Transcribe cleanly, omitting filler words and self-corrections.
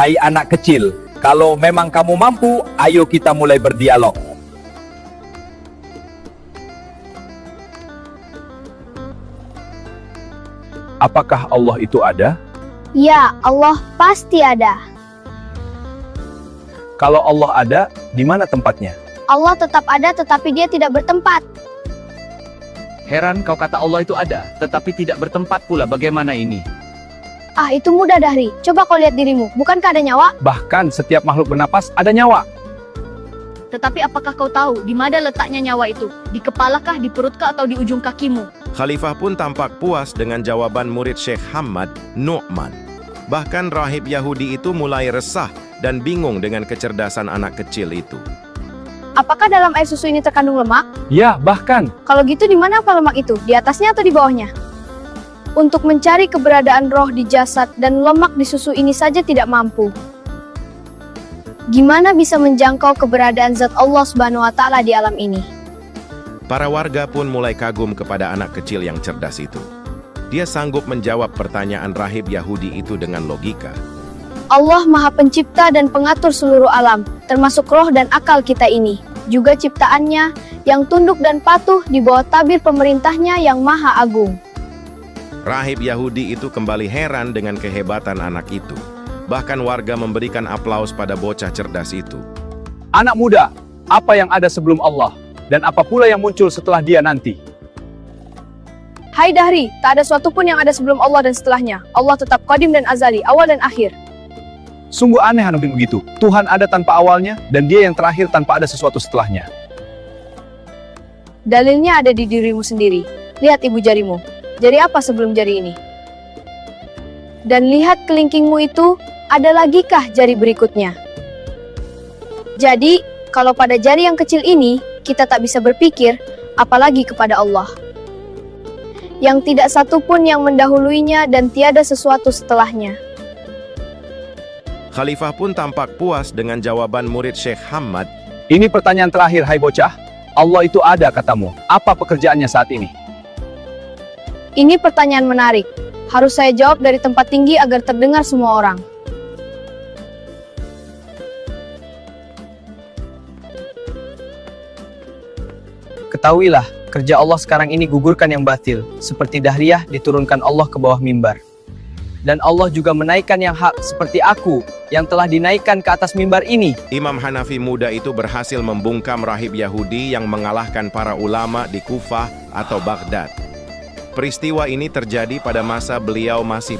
Hai anak kecil, kalau memang kamu mampu, ayo kita mulai berdialog. Apakah Allah itu ada? Ya, Allah pasti ada. Kalau Allah ada, di mana tempatnya? Allah tetap ada tetapi dia tidak bertempat. Heran kau kata Allah itu ada, tetapi tidak bertempat pula. Bagaimana ini? Ah, itu mudah Dahri. Coba kau lihat dirimu, bukankah ada nyawa? Bahkan setiap makhluk bernapas ada nyawa. Tetapi apakah kau tahu di mana letaknya nyawa itu? Di kepalakah, di perutkah, atau di ujung kakimu? Khalifah pun tampak puas dengan jawaban murid Syekh Hamad, Nu'man. Bahkan rahib Yahudi itu mulai resah dan bingung dengan kecerdasan anak kecil itu. Apakah dalam air susu ini terkandung lemak? Ya, bahkan. Kalau gitu di mana apa lemak itu? Di atasnya atau di bawahnya? Untuk mencari keberadaan roh di jasad dan lemak di susu ini saja tidak mampu. Gimana bisa menjangkau keberadaan zat Allah Subhanahu wa Ta'ala di alam ini? Para warga pun mulai kagum kepada anak kecil yang cerdas itu. Dia sanggup menjawab pertanyaan rahib Yahudi itu dengan logika. Allah Maha Pencipta dan Pengatur seluruh alam, termasuk roh dan akal kita ini. Juga ciptaannya yang tunduk dan patuh di bawah tabir pemerintahnya yang Maha Agung. Rahib Yahudi itu kembali heran dengan kehebatan anak itu. Bahkan warga memberikan aplaus pada bocah cerdas itu. Anak muda, apa yang ada sebelum Allah? Dan apa pula yang muncul setelah dia nanti? Hai Dahri, tak ada suatu pun yang ada sebelum Allah dan setelahnya. Allah tetap qadim dan azali, awal dan akhir. Sungguh aneh Hanudin begitu. Tuhan ada tanpa awalnya, dan dia yang terakhir tanpa ada sesuatu setelahnya. Dalilnya ada di dirimu sendiri. Lihat ibu jarimu. Jari apa sebelum jari ini? Dan lihat kelingkingmu itu, ada lagikah jari berikutnya? Jadi, kalau pada jari yang kecil ini, kita tak bisa berpikir, apalagi kepada Allah. Yang tidak satu pun yang mendahuluinya dan tiada sesuatu setelahnya. Khalifah pun tampak puas dengan jawaban murid Syekh Hamad. Ini pertanyaan terakhir, hai bocah. Allah itu ada katamu. Apa pekerjaannya saat ini? Ini pertanyaan menarik. Harus saya jawab dari tempat tinggi agar terdengar semua orang. Ketahuilah, kerja Allah sekarang ini gugurkan yang batil, seperti Dahriyah diturunkan Allah ke bawah mimbar. Dan Allah juga menaikkan yang hak, seperti aku, yang telah dinaikkan ke atas mimbar ini. Imam Hanafi muda itu berhasil membungkam rahib Yahudi yang mengalahkan para ulama di Kufah atau Baghdad. Peristiwa ini terjadi pada masa beliau masih